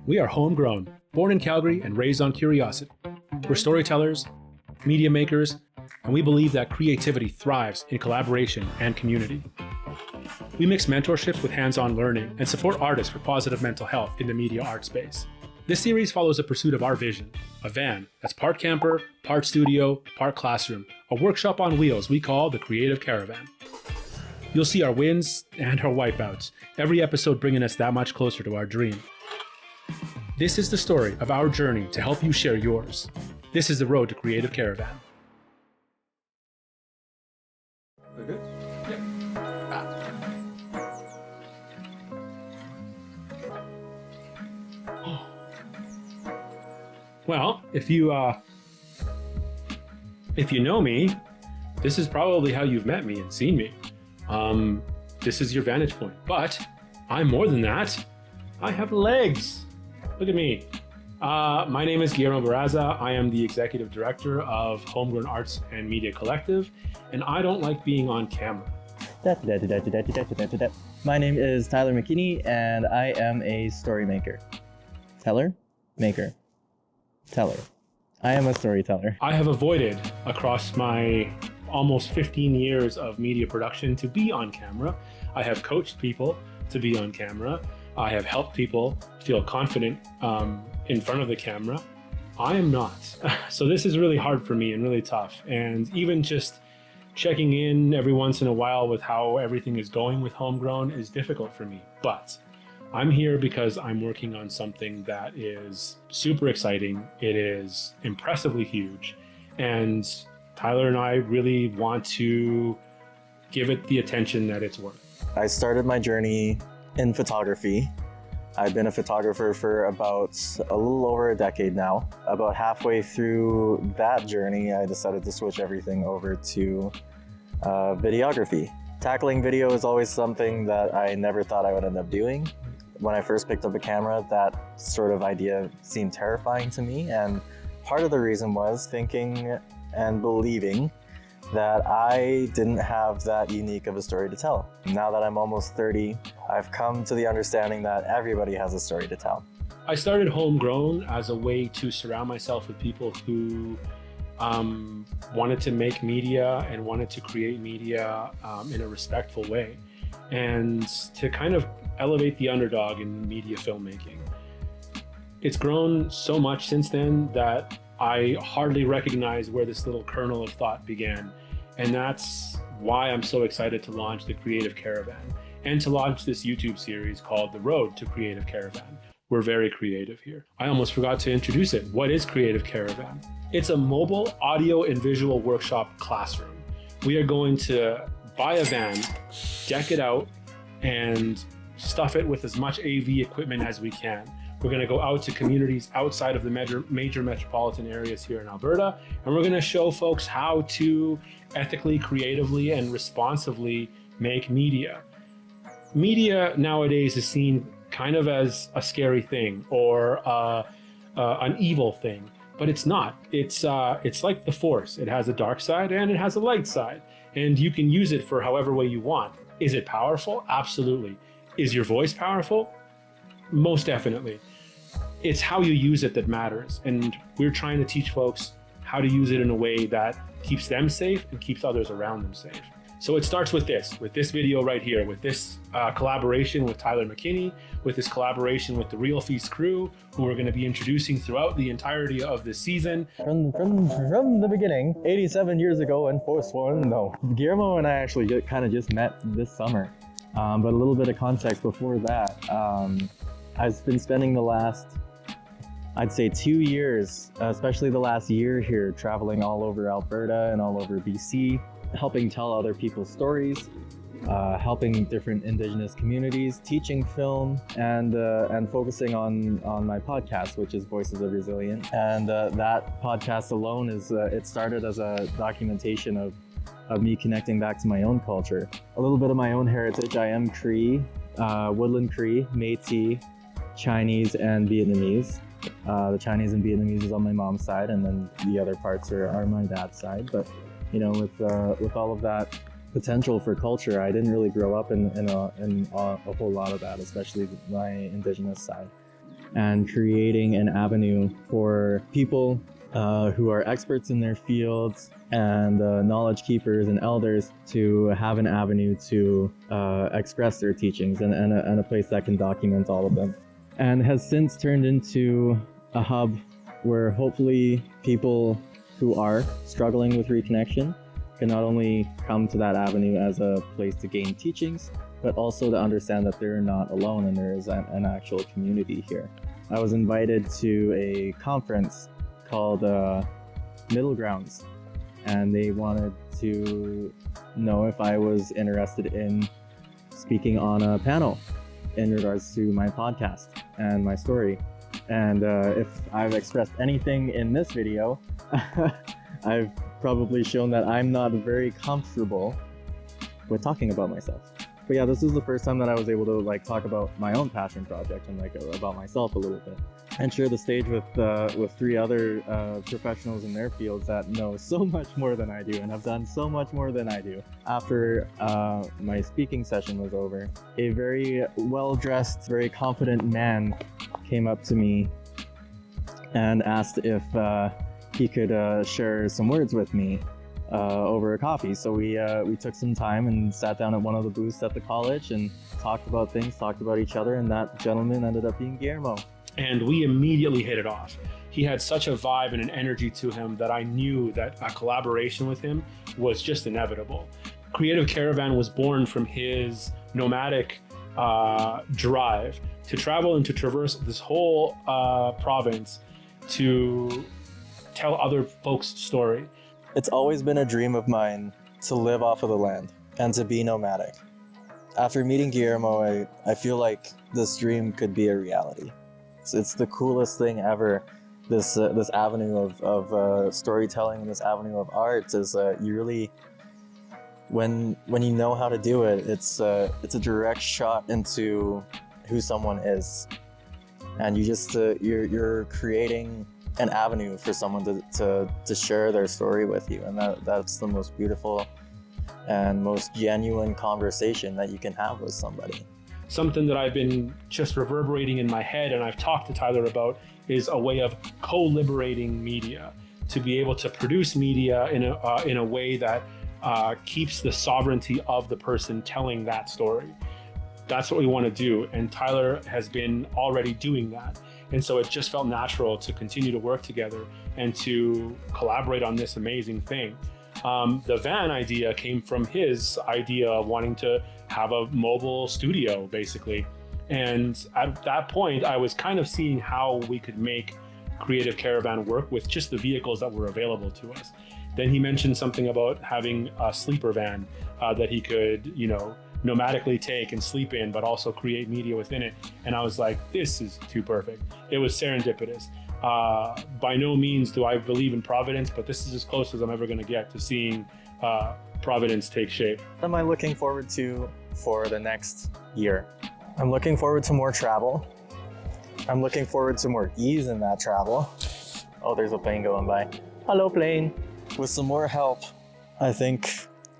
We are homegrown, born in Calgary and raised on curiosity. We're storytellers, media makers, and we believe that creativity thrives in collaboration and community. We mix mentorships with hands-on learning and support artists for positive mental health in the media art space. This series follows the pursuit of our vision, a van that's part camper, part studio, part classroom, a workshop on wheels we call the Creative Caravan. You'll see our wins and our wipeouts, every episode bringing us that much closer to our dream. This is the story of our journey to help you share yours. This is the road to Creative Caravan. We're good? Yep. Well, if you know me, this is probably how you've met me and seen me. This is your vantage point. But I'm more than that. I have legs. Look at me. My name is Guillermo and Tyler. I am the executive director of Homegrown Arts and Media Collective, and I don't like being on camera. My name is Tyler McKinney, and I am a story maker. Teller? Maker. Teller. I am a storyteller. I have avoided, across my almost 15 years of media production, to be on camera. I have coached people to be on camera. I have helped people feel confident in front of the camera. I am not. So this is really hard for me and really tough. And even just checking in every once in a while with how everything is going with Homegrown is difficult for me. But I'm here because I'm working on something that is super exciting. It is impressively huge. And Tyler and I really want to give it the attention that it's worth. I started my journey in photography. I've been a photographer for about a little over a decade now. About halfway through that journey, I decided to switch everything over to videography. Tackling video is always something that I never thought I would end up doing. When I first picked up a camera, that sort of idea seemed terrifying to me, and part of the reason was thinking and believing that I didn't have that unique of a story to tell. Now that I'm almost 30, I've come to the understanding that everybody has a story to tell. I started Homegrown as a way to surround myself with people who wanted to make media and wanted to create media in a respectful way, and to kind of elevate the underdog in media filmmaking. It's grown so much since then that I hardly recognize where this little kernel of thought began. And that's why I'm so excited to launch the Creative Caravan and to launch this YouTube series called The Road to Creative Caravan. We're very creative here. I almost forgot to introduce it. What is Creative Caravan? It's a mobile audio and visual workshop classroom. We are going to buy a van, deck it out, and stuff it with as much AV equipment as we can. We're going to go out to communities outside of the major metropolitan areas here in Alberta, and we're going to show folks how to ethically, creatively, and responsibly make media. Media nowadays is seen kind of as a scary thing or an evil thing, but it's not. It's like the Force. It has a dark side and it has a light side, and you can use it for however way you want. Is it powerful? Absolutely. Is your voice powerful? Most definitely. It's how you use it that matters. And we're trying to teach folks how to use it in a way that keeps them safe and keeps others around them safe. So it starts with this video right here, with this collaboration with Tyler McKinney, with this collaboration with the Real Feast crew, who we're going to be introducing throughout the entirety of this season. From the beginning, 87 years ago in Forsworn, no. Guillermo and I actually kind of just met this summer. But a little bit of context before that. I've been spending the last, I'd say 2 years, especially the last year here, traveling all over Alberta and all over BC, helping tell other people's stories, helping different Indigenous communities, teaching film, and focusing on my podcast, which is Voices of Resilience. And that podcast alone it started as a documentation of me connecting back to my own culture. A little bit of my own heritage. I am Cree, Woodland Cree, Métis, Chinese, and Vietnamese. The Chinese and Vietnamese is on my mom's side, and then the other parts are my dad's side. But you know, with all of that potential for culture, I didn't really grow up in a whole lot of that, especially my Indigenous side. and creating an avenue for people who are experts in their fields and knowledge keepers and elders to have an avenue to express their teachings and a place that can document all of them. And has since turned into a hub where hopefully people who are struggling with reconnection can not only come to that avenue as a place to gain teachings, but also to understand that they're not alone and there is an actual community here. I was invited to a conference called Middle Grounds, and they wanted to know if I was interested in speaking on a panel in regards to my podcast and my story. And if I've expressed anything in this video, I've probably shown that I'm not very comfortable with talking about myself. But yeah, this is the first time that I was able to like talk about my own passion project and like about myself a little bit, and share the stage with 3 other professionals in their fields that know so much more than I do and have done so much more than I do. After my speaking session was over, a very well-dressed, very confident man came up to me and asked if he could share some words with me over a coffee. So we took some time and sat down at one of the booths at the college and talked about things, talked about each other, and that gentleman ended up being Guillermo. And we immediately hit it off. He had such a vibe and an energy to him that I knew that a collaboration with him was just inevitable. Creative Caravan was born from his nomadic drive to travel and to traverse this whole province to tell other folks' story. It's always been a dream of mine to live off of the land and to be nomadic. After meeting Guillermo, I feel like this dream could be a reality. It's the coolest thing ever. This avenue of storytelling and this avenue of art is you really, when you know how to do it, it's a direct shot into who someone is, and you just you're creating an avenue for someone to share their story with you, and that's the most beautiful and most genuine conversation that you can have with somebody. Something that I've been just reverberating in my head and I've talked to Tyler about is a way of co-liberating media, to be able to produce media in a way that keeps the sovereignty of the person telling that story. That's what we want to do, and Tyler has been already doing that. And so it just felt natural to continue to work together and to collaborate on this amazing thing. The van idea came from his idea of wanting to have a mobile studio, basically. And at that point, I was kind of seeing how we could make Creative Caravan work with just the vehicles that were available to us. Then he mentioned something about having a sleeper van that he could, nomadically take and sleep in, but also create media within it. And I was like, this is too perfect. It was serendipitous. By no means do I believe in Providence, but this is as close as I'm ever going to get to seeing Providence take shape. What am I looking forward to for the next year? I'm looking forward to more travel. I'm looking forward to more ease in that travel. Oh, there's a plane going by. Hello, plane. With some more help, I think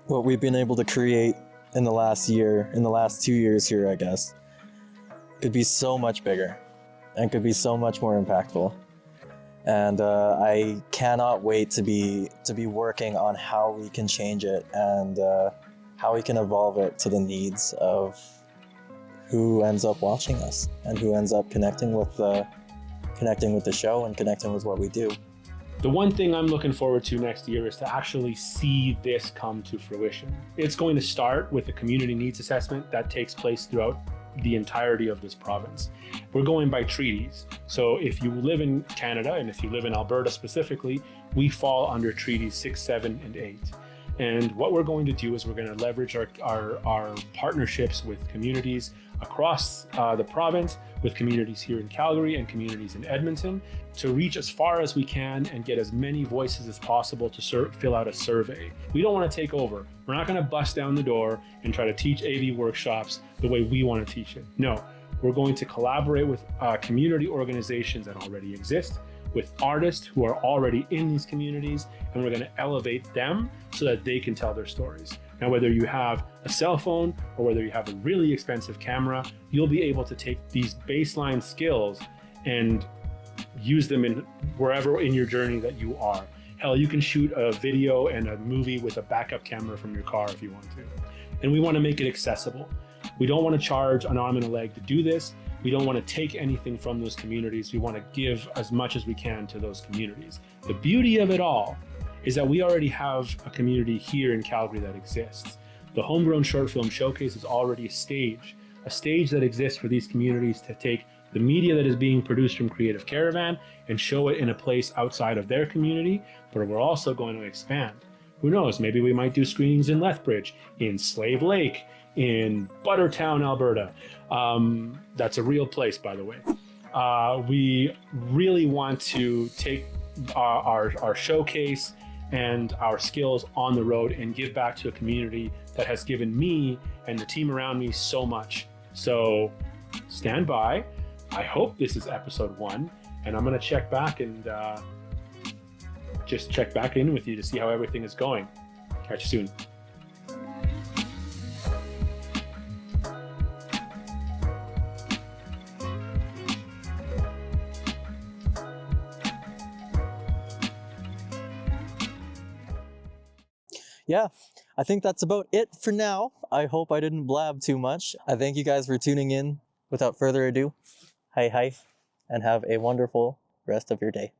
what we've been able to create in the last 2 years here, I guess, could be so much bigger and could be so much more impactful. And I cannot wait to be working on how we can change it and how we can evolve it to the needs of who ends up watching us and who ends up connecting with the show and connecting with what we do. The one thing I'm looking forward to next year is to actually see this come to fruition. It's going to start with a community needs assessment that takes place throughout the entirety of this province. We're going by treaties. So if you live in Canada and if you live in Alberta specifically, we fall under treaties 6, 7, and 8. And what we're going to do is we're going to leverage our partnerships with communities across the province, with communities here in Calgary and communities in Edmonton, to reach as far as we can and get as many voices as possible to fill out a survey. We don't want to take over. We're not going to bust down the door and try to teach AV workshops the way we want to teach it. No, we're going to collaborate with community organizations that already exist, with artists who are already in these communities, and we're going to elevate them so that they can tell their stories. Now, whether you have a cell phone or whether you have a really expensive camera, you'll be able to take these baseline skills and use them in wherever in your journey that you are. Hell, you can shoot a video and a movie with a backup camera from your car if you want to. And we want to make it accessible. We don't want to charge an arm and a leg to do this. We don't want to take anything from those communities. We want to give as much as we can to those communities. The beauty of it all is that we already have a community here in Calgary that exists. The Homegrown Short Film Showcase is already a stage that exists for these communities to take the media that is being produced from Creative Caravan and show it in a place outside of their community, but we're also going to expand. Who knows, maybe we might do screenings in Lethbridge, in Slave Lake, in Buttertown, Alberta. That's a real place, by the way. We really want to take our showcase and our skills on the road and give back to a community that has given me and the team around me so much. So stand by. I hope this is episode 1, and I'm going to check back and just check back in with you to see how everything is going. Catch you soon. Yeah, I think that's about it for now. I hope I didn't blab too much. I thank you guys for tuning in. Without further ado, hi, and have a wonderful rest of your day.